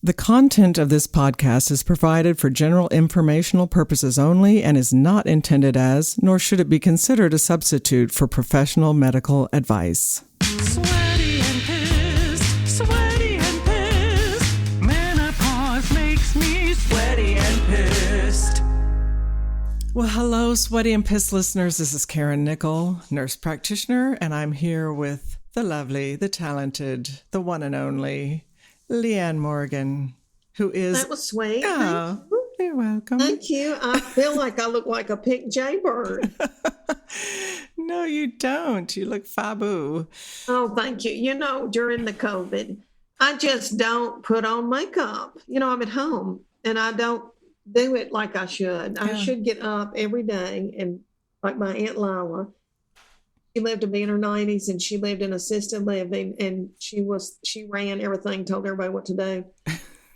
The content of this podcast is provided for general informational purposes only and is not intended as, nor should it be considered a substitute for professional medical advice. Sweaty and pissed. Menopause makes me sweaty and pissed. Well, hello, sweaty and pissed listeners. This is Karen Nickel, nurse practitioner, and I'm here with the lovely, the talented, the one and only Leanne Morgan, who is... That was sweet. Oh, you're welcome. Thank you. I feel like I look like a picked jaybird. No, you don't. You look fabu. Oh, thank you. You know, during the COVID, I just don't put on makeup. You know, I'm at home and I don't do it like I should. I should get up every day and like my Aunt Lila, she lived to be in her 90s and she lived in assisted living and she ran everything, told everybody what to do.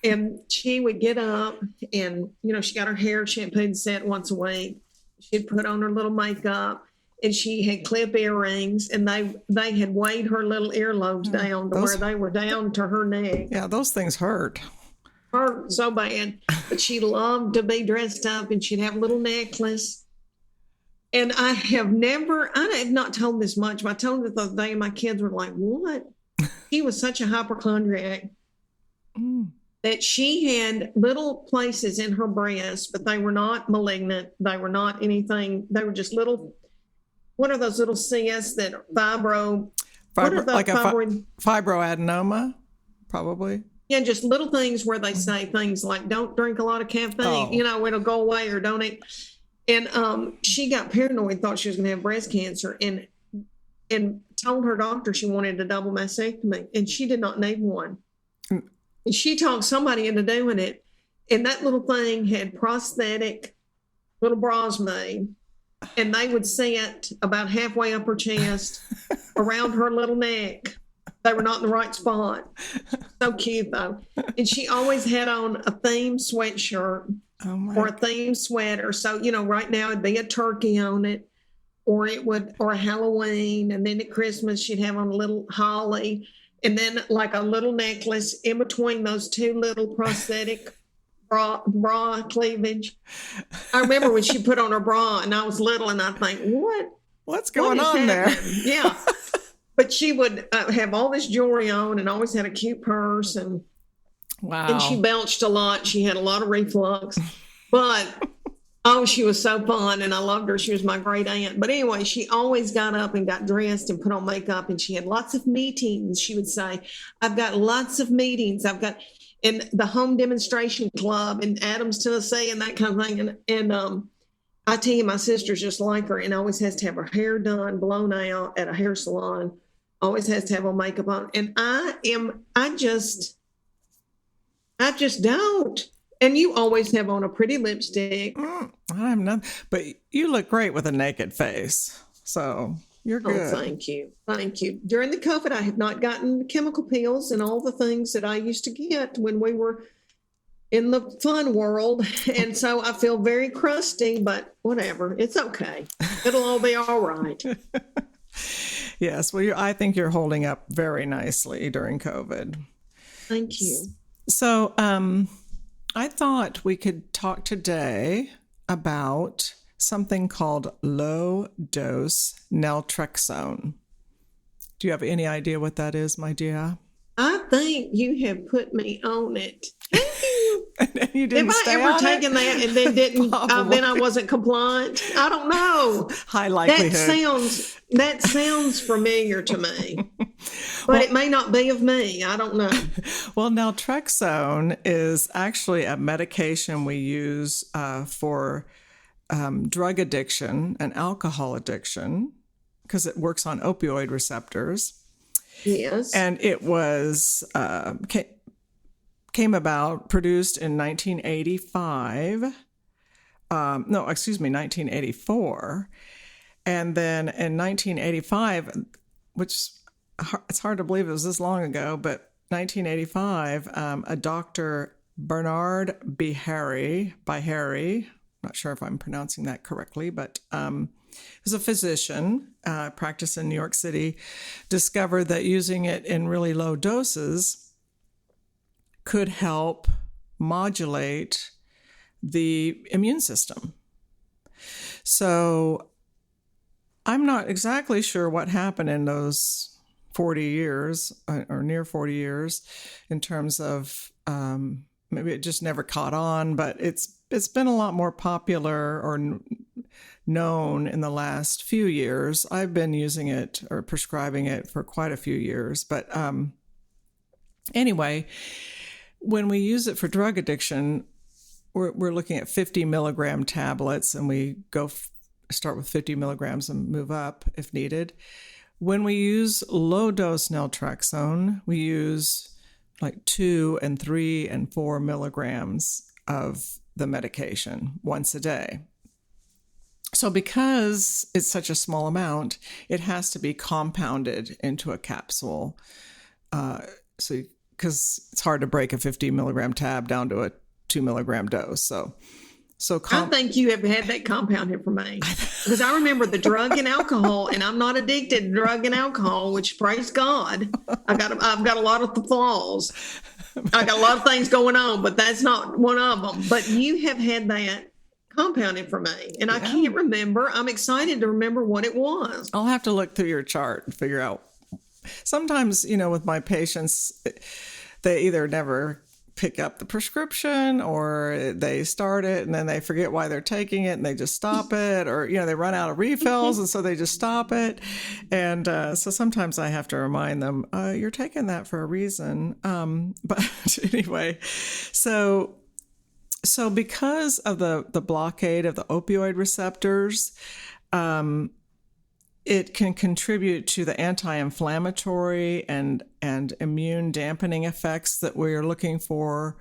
And she would get up and, you know, she got her hair shampooed and set once a week. She'd put on her little makeup and she had clip earrings and they had weighed her little earlobes down to where they were down to her neck. Yeah, those things hurt. Hurt so bad. But she loved to be dressed up and she'd have a little necklace. And I have not told this much, but I told it the other day and my kids were like, what? She was such a hypochondriac that she had little places in her breast, but they were not malignant. They were not anything. They were just little, what are those little cysts that fibroadenoma, probably. Yeah, just little things where they say things like, don't drink a lot of caffeine, you know, it'll go away, or don't eat. And she got paranoid, thought she was going to have breast cancer, and told her doctor she wanted a double mastectomy, and she did not need one. And she talked somebody into doing it, and that little thing had prosthetic little bras made, and they would sit about halfway up her chest, around her little neck. They were not in the right spot. So cute, though. And she always had on a theme sweatshirt. Or a theme sweater. So, you know, right now it'd be a turkey on it, or a Halloween. And then at Christmas, she'd have on a little holly and then like a little necklace in between those two little prosthetic bra cleavage. I remember when she put on her bra and I was little and I think, what's going on there? Yeah. But she would have all this jewelry on and always had a cute purse and wow. And she belched a lot. She had a lot of reflux, but she was so fun and I loved her. She was my great aunt. But anyway, she always got up and got dressed and put on makeup and she had lots of meetings. She would say, I've got lots of meetings. I've got in the home demonstration club in Adams, Tennessee and that kind of thing. And I tell you, my sister's just like her and always has to have her hair done, blown out at a hair salon, always has to have her makeup on. And I just don't. And you always have on a pretty lipstick. I'm not, but you look great with a naked face. So you're good. Oh, thank you. Thank you. During the COVID, I have not gotten chemical peels and all the things that I used to get when we were in the fun world. And so I feel very crusty, but whatever. It's okay. It'll all be all right. Yes. Well, I think you're holding up very nicely during COVID. Thank you. So I thought we could talk today about something called low-dose Naltrexone. Do you have any idea what that is, my dear? I think you have put me on it. Thank you. And you didn't have I ever taken that and then didn't? Then I wasn't compliant. I don't know. High likelihood. That sounds familiar to me, but it may not be of me. I don't know. Well, naltrexone is actually a medication we use for drug addiction and alcohol addiction because it works on opioid receptors. Yes. And it was came about, produced in 1984. And then in 1985, which it's hard to believe it was this long ago, but 1985, a Dr. Bernard Harry, not sure if I'm pronouncing that correctly, but was a physician, practiced in New York City, discovered that using it in really low doses could help modulate the immune system. So I'm not exactly sure what happened in those 40 years or near 40 years in terms of maybe it just never caught on, but it's been a lot more popular or known in the last few years. I've been using it or prescribing it for quite a few years. But anyway, when we use it for drug addiction, we're looking at 50 milligram tablets, and we start with 50 milligrams and move up if needed. When we use low dose naltrexone, we use like 2 and 3 and 4 milligrams of the medication once a day. So because it's such a small amount, it has to be compounded into a capsule. Because it's hard to break a 50 milligram tab down to a 2 milligram dose. I think you have had that compounded for me, because I remember the drug and alcohol, and I'm not addicted to drug and alcohol, which, praise God, I've got a lot of flaws. I got a lot of things going on, but that's not one of them. But you have had that compounded for me, and I can't remember. I'm excited to remember what it was. I'll have to look through your chart and figure out. Sometimes, with my patients, they either never pick up the prescription, or they start it and then they forget why they're taking it and they just stop it, or they run out of refills and so they just stop it. And so sometimes I have to remind them, you're taking that for a reason. But anyway, so because of the blockade of the opioid receptors, it can contribute to the anti-inflammatory and immune dampening effects that we're looking for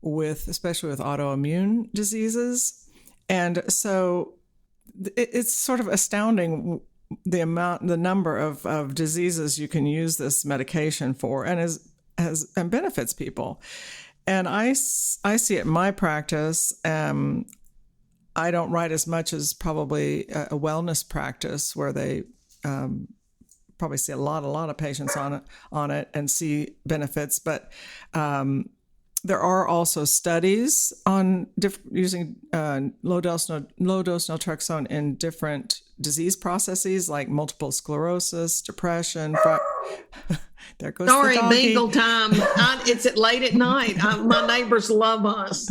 especially with autoimmune diseases. And so it's sort of astounding the number of diseases you can use this medication for, and and benefits people. And I see it in my practice. I don't write as much as probably a wellness practice where they probably see a lot of patients on it and see benefits. But there are also studies on using low dose naltrexone in different disease processes like multiple sclerosis, depression. There goes Sorry, the doggy. beagle time. It's late at night. My neighbors love us.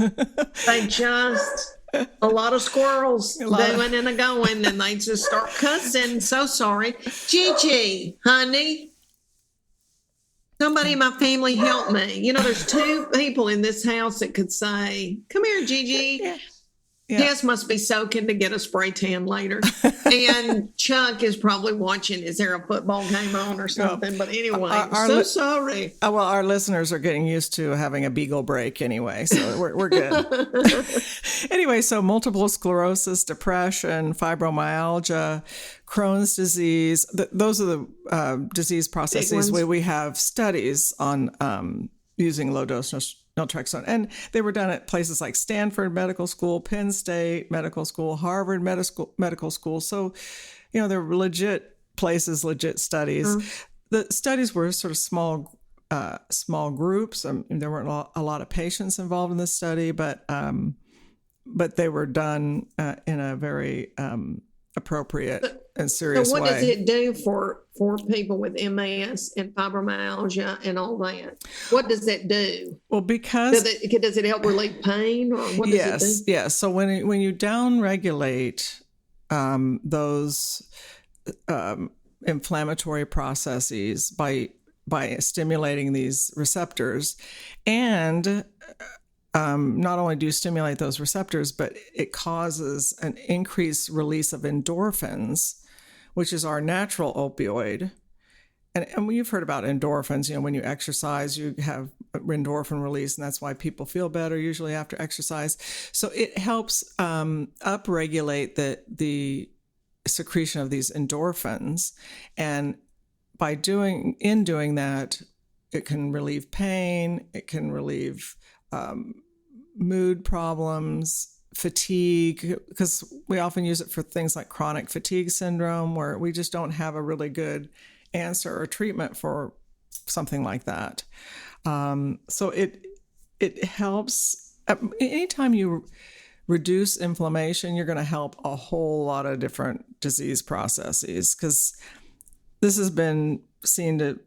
They just... a lot of squirrels doing and going, and they just start cussing. So sorry. Gigi, honey, somebody in my family help me. There's 2 people in this house that could say, come here, Gigi. Yeah. Tess must be soaking to get a spray tan later. And Chuck is probably watching. Is there a football game on or something? But anyway, sorry. Well, our listeners are getting used to having a beagle break anyway, so we're good. Anyway, so multiple sclerosis, depression, fibromyalgia, Crohn's disease, those are the disease processes where we have studies on using low-dose naltrexone. And they were done at places like Stanford Medical School, Penn State Medical School, Harvard Medical School. So, they're legit places, legit studies. Mm. The studies were sort of small groups. There weren't a lot of patients involved in the study, but they were done in a very appropriate and serious way. So what does it do for people with MS and fibromyalgia and all that? What does that do? Well, because... Does it help relieve pain, or what does it do? Yes. So when you downregulate those inflammatory processes by stimulating these receptors, and not only do you stimulate those receptors, but it causes an increased release of endorphins, which is our natural opioid. And you've heard about endorphins. When you exercise, you have endorphin release, and that's why people feel better usually after exercise. So it helps upregulate the secretion of these endorphins. And by doing that, it can relieve pain, it can relieve mood problems, fatigue, because we often use it for things like chronic fatigue syndrome, where we just don't have a really good answer or treatment for something like that. So it helps. Anytime you reduce inflammation, you're going to help a whole lot of different disease processes, because this has been seen to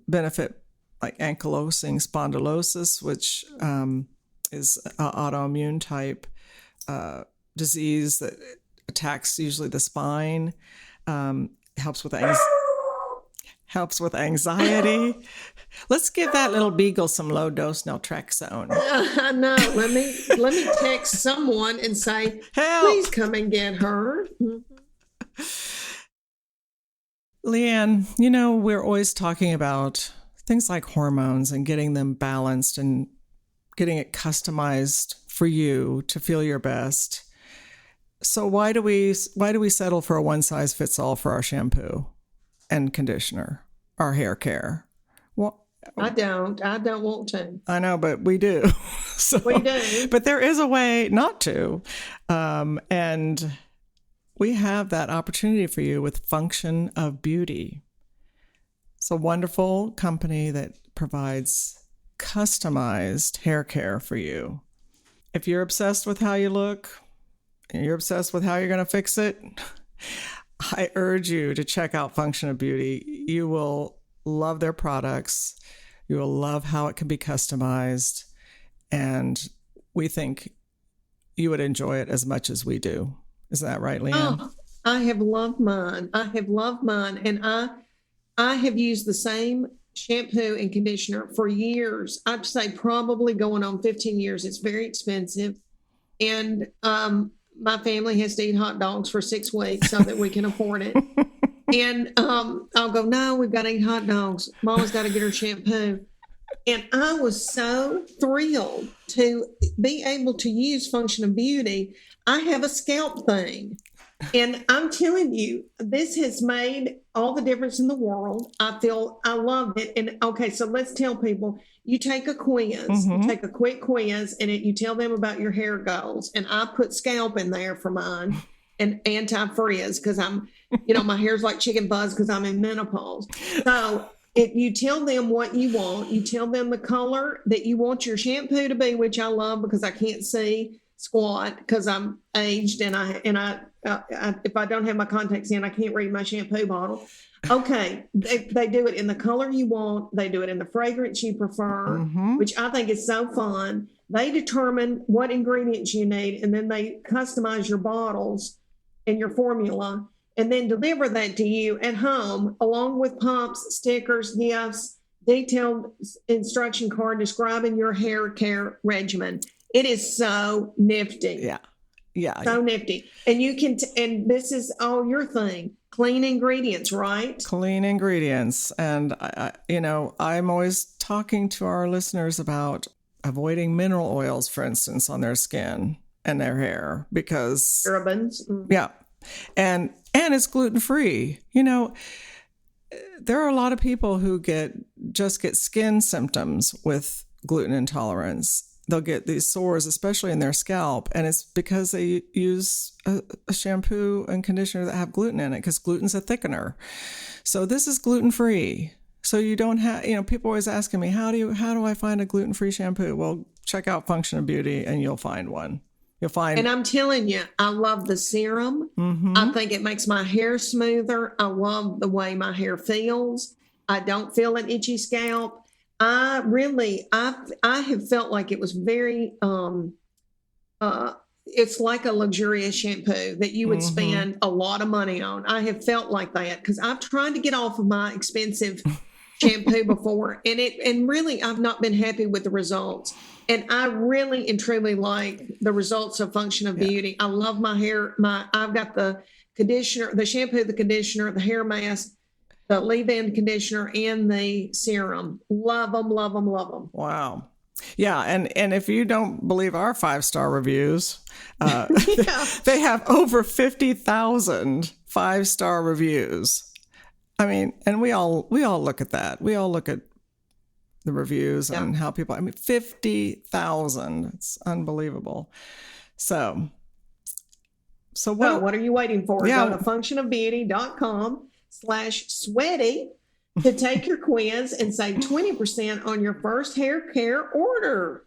benefit like ankylosing spondylosis, which is an autoimmune type disease that attacks usually the spine. Helps with anxiety. Let's give that little beagle some low dose naltrexone. I know. Let me text someone and say, Help! Please come and get her. Leanne, you know, we're always talking about things like hormones and getting them balanced and getting it customized for you to feel your best. So why do we settle for a one size fits all for our shampoo and conditioner, our hair care? Well, I don't want to. I know, but we do. So, We do. But there is a way not to. And we have that opportunity for you with Function of Beauty. It's a wonderful company that provides customized hair care for you. If you're obsessed with how you look, and you're obsessed with how you're going to fix it, I urge you to check out Function of Beauty. You will love their products. You will love how it can be customized. And we think you would enjoy it as much as we do. Is that right, Leanne? Oh, I have loved mine. And I have used the same shampoo and conditioner for years. I'd say probably going on 15 years. It's very expensive. And my family has to eat hot dogs for 6 weeks so that we can afford it. And I'll go, no, we've got to eat hot dogs. Mama's got to get her shampoo. And I was so thrilled to be able to use Function of Beauty. I have a scalp thing. And I'm telling you, this has made all the difference in the world. I love it. And okay, so let's tell people, you take a quiz, you take a quick quiz, and you tell them about your hair goals. And I put scalp in there for mine and anti-frizz because my hair's like chicken buzz because I'm in menopause. So if you tell them what you want, you tell them the color that you want your shampoo to be, which I love because I can't see squat because I'm aged and I if I don't have my contacts in, I can't read my shampoo bottle. Okay, they do it in the color you want. They do it in the fragrance you prefer, which I think is so fun. They determine what ingredients you need, and then they customize your bottles and your formula, and then deliver that to you at home, along with pumps, stickers, gifts, detailed instruction card describing your hair care regimen. It is so nifty. Yeah. So nifty. And you can, and this is all your thing. Clean ingredients, right? Clean ingredients. And, I'm always talking to our listeners about avoiding mineral oils, for instance, on their skin and their hair because... Parabens. Yeah. And it's gluten-free. There are a lot of people who just get skin symptoms with gluten intolerance. They'll get these sores, especially in their scalp, and it's because they use a shampoo and conditioner that have gluten in it, because gluten's a thickener. So this is gluten-free. So you don't have, people always asking me, how do I find a gluten-free shampoo? Well, check out Function of Beauty and you'll find one. And I'm telling you, I love the serum. I think it makes my hair smoother. I love the way my hair feels. I don't feel an itchy scalp. I have felt like it was very, it's like a luxurious shampoo that you would spend a lot of money on. I have felt like that because I've tried to get off of my expensive shampoo before, and really I've not been happy with the results. And I really and truly like the results of Function of Beauty. I love my hair. I've got the conditioner, the shampoo, the conditioner, the hair mask, the leave-in conditioner, and the serum. Love them, love them, love them. Wow. Yeah. And if you don't believe our 5-star reviews, they have over 50,000 5-star reviews. I mean, and we all look at that. We all look at the reviews and how people, 50,000. It's unbelievable. So what are you waiting for? Yeah. Go to functionofbeauty.com/sweaty to take your quiz and save 20% on your first hair care order.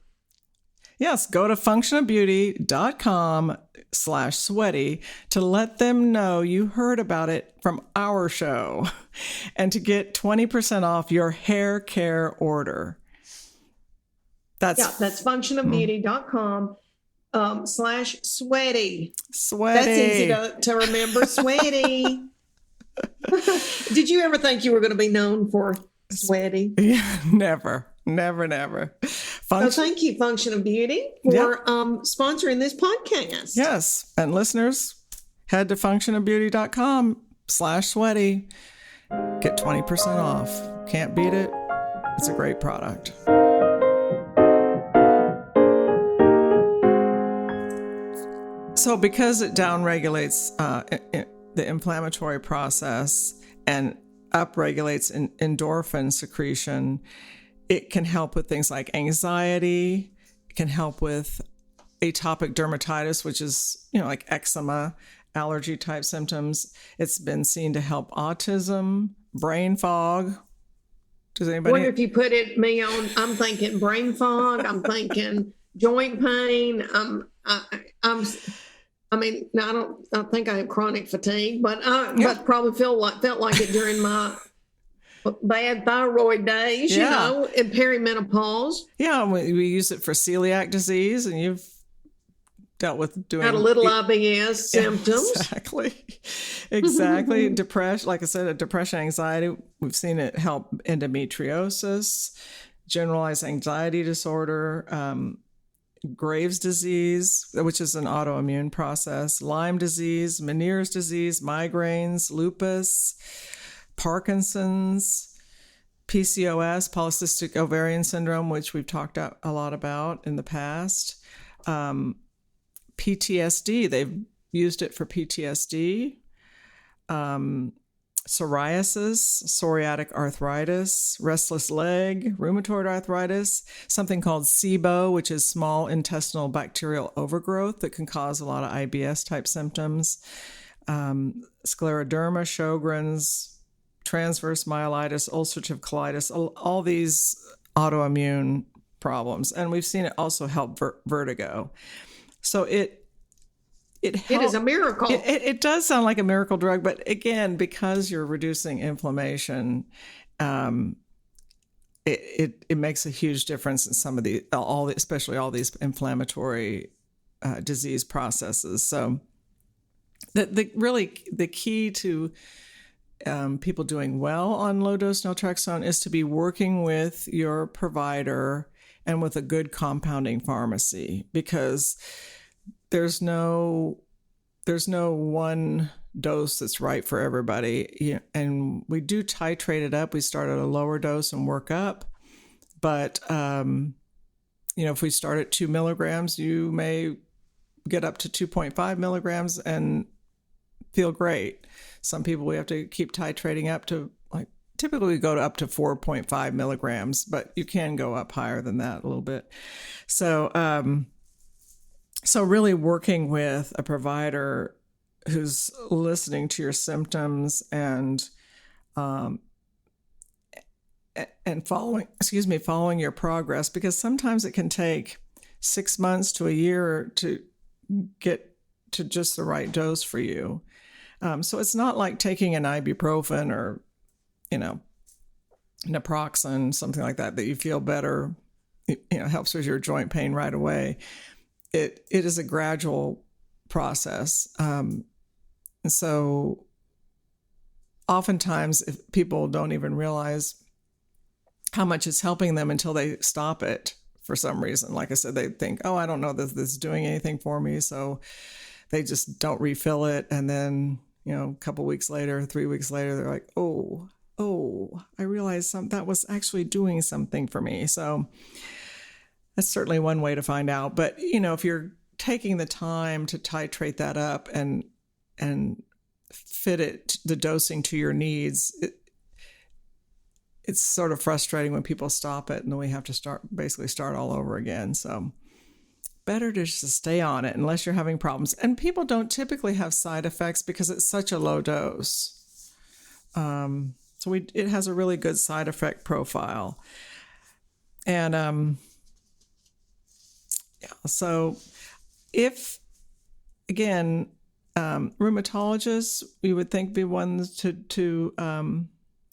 Yes, go to functionofbeauty.com/sweaty to let them know you heard about it from our show and to get 20% off your hair care order. That's functionofbeauty.com /sweaty. Sweaty. That's easy to remember. Sweaty. Did you ever think you were going to be known for sweaty? Yeah, never. So thank you, Function of Beauty, for sponsoring this podcast. Yes. And listeners, head to functionofbeauty.com/sweaty. Get 20% off. Can't beat it. It's a great product. So because it downregulates the inflammatory process and upregulates endorphin secretion, it can help with things like anxiety. It can help with atopic dermatitis, which is, like eczema, allergy type symptoms. It's been seen to help autism, brain fog. Does anybody? I wonder if you put me on, I'm thinking brain fog. I'm thinking joint pain. I don't think I have chronic fatigue, but probably felt like it during my bad thyroid days, and perimenopause. Yeah, we use it for celiac disease, and you've dealt with doing had a little IBS symptoms. Exactly. Depression, like I said, depression, anxiety. We've seen it help endometriosis, generalized anxiety disorder, Graves' disease, which is an autoimmune process, Lyme disease, Meniere's disease, migraines, lupus, Parkinson's, PCOS, polycystic ovarian syndrome, which we've talked a lot about in the past, PTSD. They've used it for PTSD, psoriasis, psoriatic arthritis, restless leg, rheumatoid arthritis, something called SIBO, which is small intestinal bacterial overgrowth that can cause a lot of IBS type symptoms, scleroderma, Sjogren's, transverse myelitis, ulcerative colitis, all these autoimmune problems. And we've seen it also help vertigo. So it is a miracle. It does sound like a miracle drug, but again, because you're reducing inflammation, it makes a huge difference in some of especially all these inflammatory disease processes. So the key to people doing well on low dose naltrexone is to be working with your provider and with a good compounding pharmacy, because there's no one dose that's right for everybody. And we do titrate it up. We start at a lower dose and work up. But, if we start at 2 milligrams, you may get up to 2.5 milligrams and feel great. Some people we have to keep titrating up to, typically we go up to 4.5 milligrams, but you can go up higher than that a little bit. So, So really working with a provider who's listening to your symptoms and following your progress, because sometimes it can take 6 months to a year to get to just the right dose for you. So it's not like taking an ibuprofen or, naproxen, something like that you feel better, helps with your joint pain right away. It is a gradual process. And so oftentimes if people don't even realize how much it's helping them until they stop it for some reason. Like I said, they think, I don't know that this is doing anything for me. So they just don't refill it. And then, a couple weeks later, 3 weeks later, they're like, oh, I realized that was actually doing something for me. So that's certainly one way to find out. But, if you're taking the time to titrate that up and fit the dosing to your needs, it's sort of frustrating when people stop it and then we have to start all over again. So better to just stay on it unless you're having problems. And people don't typically have side effects because it's such a low dose. So it has a really good side effect profile. And So if, again, rheumatologists, we would think be ones to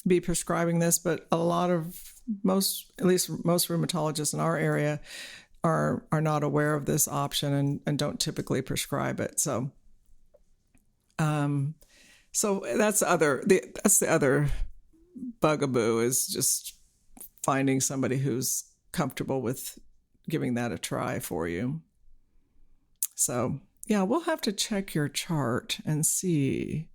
be prescribing this, but a lot of most rheumatologists in our area are not aware of this option and don't typically prescribe it. So, that's the other bugaboo, is just finding somebody who's comfortable with giving that a try for you. So, yeah, we'll have to check your chart and see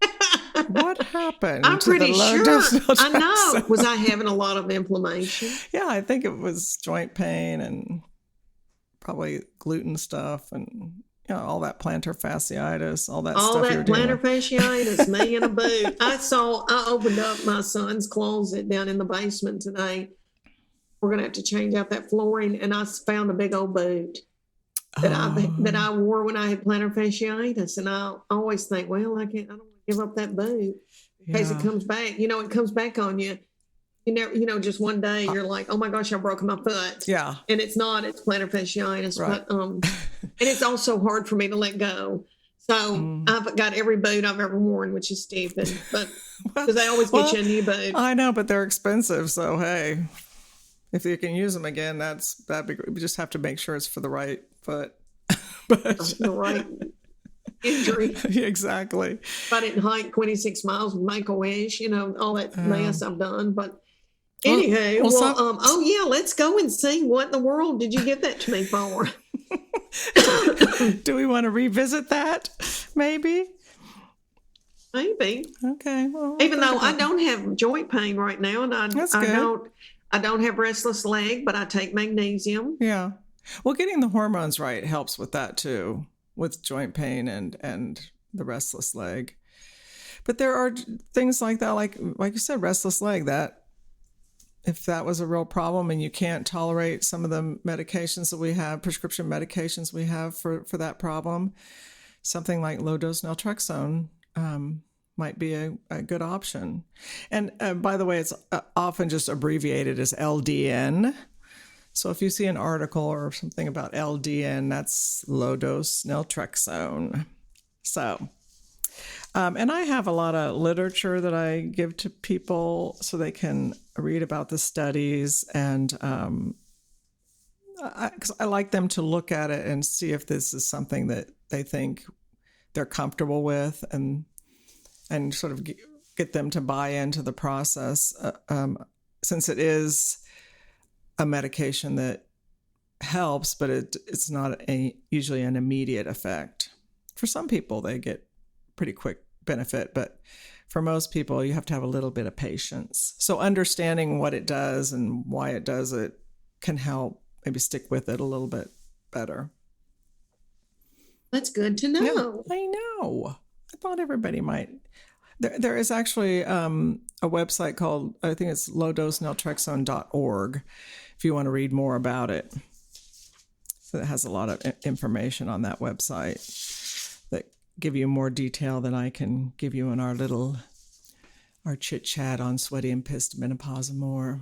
what happened. I'm to pretty the low sure. dose I know. naltrexone. Was I having a lot of inflammation? Yeah, I think it was joint pain and probably gluten stuff and all that plantar fasciitis, all that All stuff you were that dealing plantar with. fasciitis, me in a boot. I opened up my son's closet down in the basement today. We're gonna have to change out that flooring, and I found a big old boot that I wore when I had plantar fasciitis, and I always think, well, I don't want to give up that boot in case it comes back. It comes back on you. You never, just one day you're like, oh my gosh, I broke my foot. Yeah. And it's plantar fasciitis. Right. But, and it's also hard for me to let go. So I've got every boot I've ever worn, which is stupid, but because they always get you a new boot. I know, but they're expensive. So, hey, if you can use them again, that'd be great. We just have to make sure it's for the right foot. But The right injury. Exactly. If I didn't hike 26 miles with Make-A-Wish, all that mess I've done. But anywho, let's go and see what in the world did you give that to me for? Do we want to revisit that? Maybe. Maybe. Okay. Well, Even though I don't have joint pain right now, and I don't have restless leg, but I take magnesium. Yeah. Well, getting the hormones right helps with that too, with joint pain and the restless leg. But there are things like that, like you said, restless leg, that if that was a real problem and you can't tolerate some of the medications that we have, prescription medications we have for that problem, something like low-dose naltrexone might be a good option. And by the way, it's often just abbreviated as LDN. So if you see an article or something about LDN, that's low-dose naltrexone. So, and I have a lot of literature that I give to people so they can read about the studies, and because I like them to look at it and see if this is something that they think they're comfortable with, and sort of get them to buy into the process, since it is a medication that helps, but it's not usually an immediate effect. For some people, they get pretty quick benefit, but for most people, you have to have a little bit of patience. So understanding what it does and why it does it can help maybe stick with it a little bit better. That's good to know. Yeah, I know. I thought everybody might. There is actually a website called, I think it's lowdosenaltrexone.org, if you want to read more about it. So it has a lot of information on that website that give you more detail than I can give you in our chit chat on sweaty and pissed menopause and more.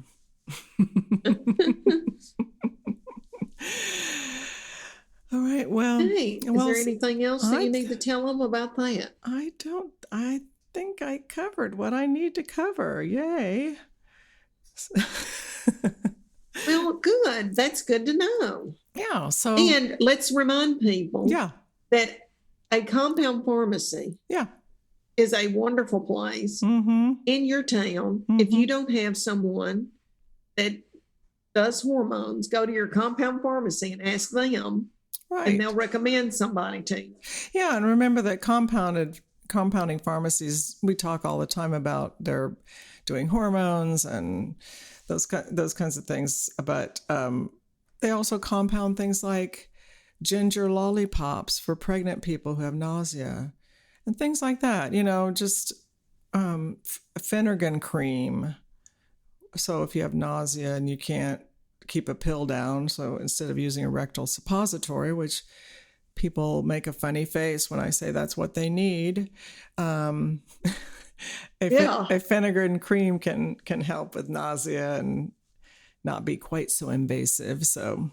All right. Well, hey, is there anything else that you need to tell them about that? I think I covered what I need to cover. Yay. Well, good. That's good to know. Yeah. So, and let's remind people that a compound pharmacy is a wonderful place in your town. If you don't have someone that does hormones, go to your compound pharmacy and ask them. Right. And they'll recommend somebody to you. Yeah, and remember that compounding pharmacies, we talk all the time about they're doing hormones and those kinds of things, but they also compound things like ginger lollipops for pregnant people who have nausea and things like that. Just Phenergan cream. So if you have nausea and you can't keep a pill down, so instead of using a rectal suppository, which people make a funny face when I say that's what they need, a Phenergan cream can help with nausea and not be quite so invasive. So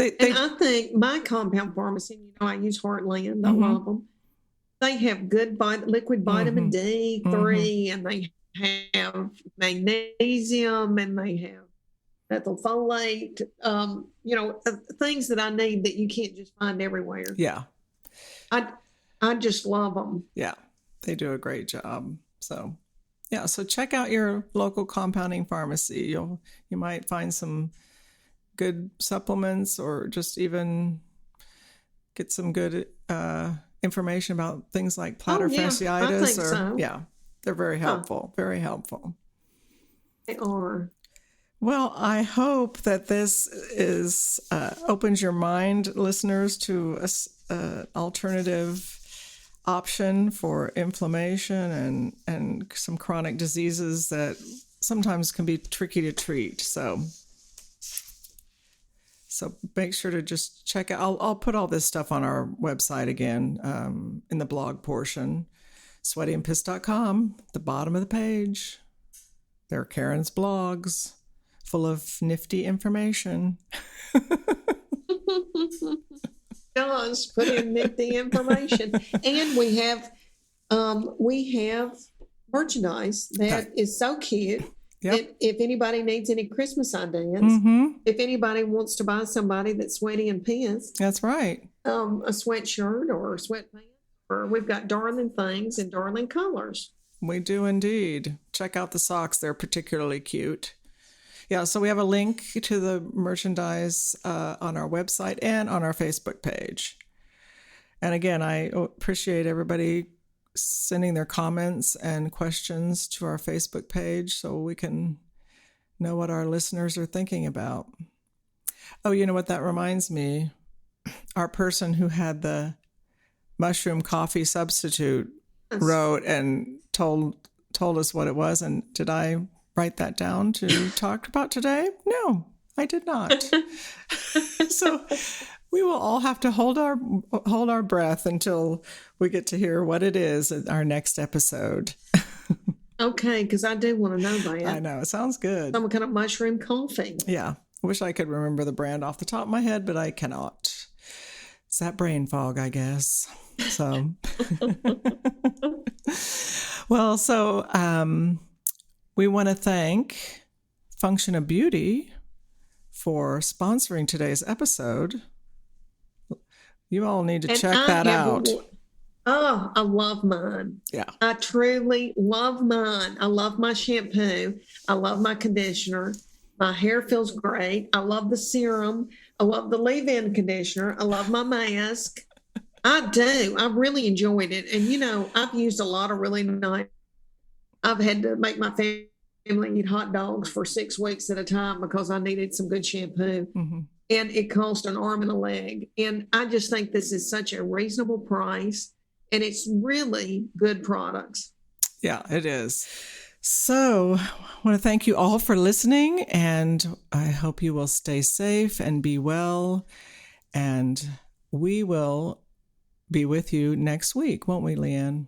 And I think my compound pharmacy, I use Heartland. I love them. They have good liquid vitamin D3, and they have magnesium, and they have methylfolate, things that I need that you can't just find everywhere. Yeah. I just love them. Yeah, they do a great job. So, yeah, so check out your local compounding pharmacy. You might find some good supplements, or just even get some good information about things like plantar fasciitis. I think so. Yeah, they're very helpful. Very helpful. They are. Well, I hope that this opens your mind, listeners, to an alternative option for inflammation and some chronic diseases that sometimes can be tricky to treat. So make sure to just check out. I'll put all this stuff on our website again, in the blog portion, sweatyandpissed.com, the bottom of the page. There are Karen's blogs full of nifty information. Does put in nifty information. And we have merchandise that is so cute. Yep. If anybody needs any Christmas ideas, if anybody wants to buy somebody that's sweaty and pissed, that's right. A sweatshirt or sweatpants, or we've got darling things in darling colors. We do indeed. Check out the socks; they're particularly cute. Yeah, so we have a link to the merchandise on our website and on our Facebook page. And again, I appreciate everybody sending their comments and questions to our Facebook page so we can know what our listeners are thinking about. Oh, you know what that reminds me? Our person who had the mushroom coffee substitute wrote and told us what it was. And did I write that down to talk about today? No, I did not. So we will all have to hold our breath until we get to hear what it is in our next episode. Okay, because I do want to know that. I know, it sounds good. Some kind of mushroom coffee. Yeah, I wish I could remember the brand off the top of my head, but I cannot. It's that brain fog, I guess. So, well, we want to thank Function of Beauty for sponsoring today's episode. You all need to check that out. Oh, I love mine. Yeah. I truly love mine. I love my shampoo. I love my conditioner. My hair feels great. I love the serum. I love the leave-in conditioner. I love my mask. I do. I really enjoyed it. And, I've used a lot of really nice. I've had to make my family eat hot dogs for 6 weeks at a time because I needed some good shampoo. And it cost an arm and a leg. And I just think this is such a reasonable price, and it's really good products. Yeah, it is. So I want to thank you all for listening, and I hope you will stay safe and be well. And we will be with you next week, won't we, Leanne?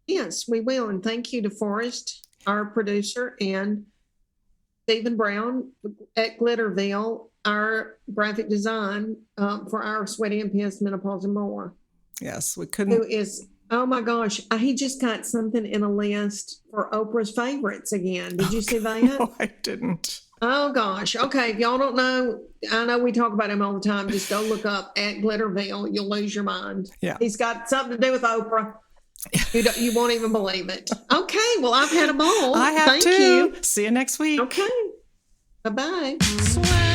Yes, we will. And thank you to Forrest, our producer, and Stephen Brown at Glitterville, our graphic design for our Sweaty and Pissed Menopause and More. Yes, we couldn't. Who is, oh my gosh, he just got something in a list for Oprah's favorites again. Did you see that? No, I didn't. Oh gosh. Okay. If y'all don't know, I know we talk about him all the time. Just go look up at Glitterville. You'll lose your mind. Yeah. He's got something to do with Oprah. You won't even believe it. Okay. Well, I've had a ball. I have Thank too. you. See you next week. Okay. Bye-bye. Sweat.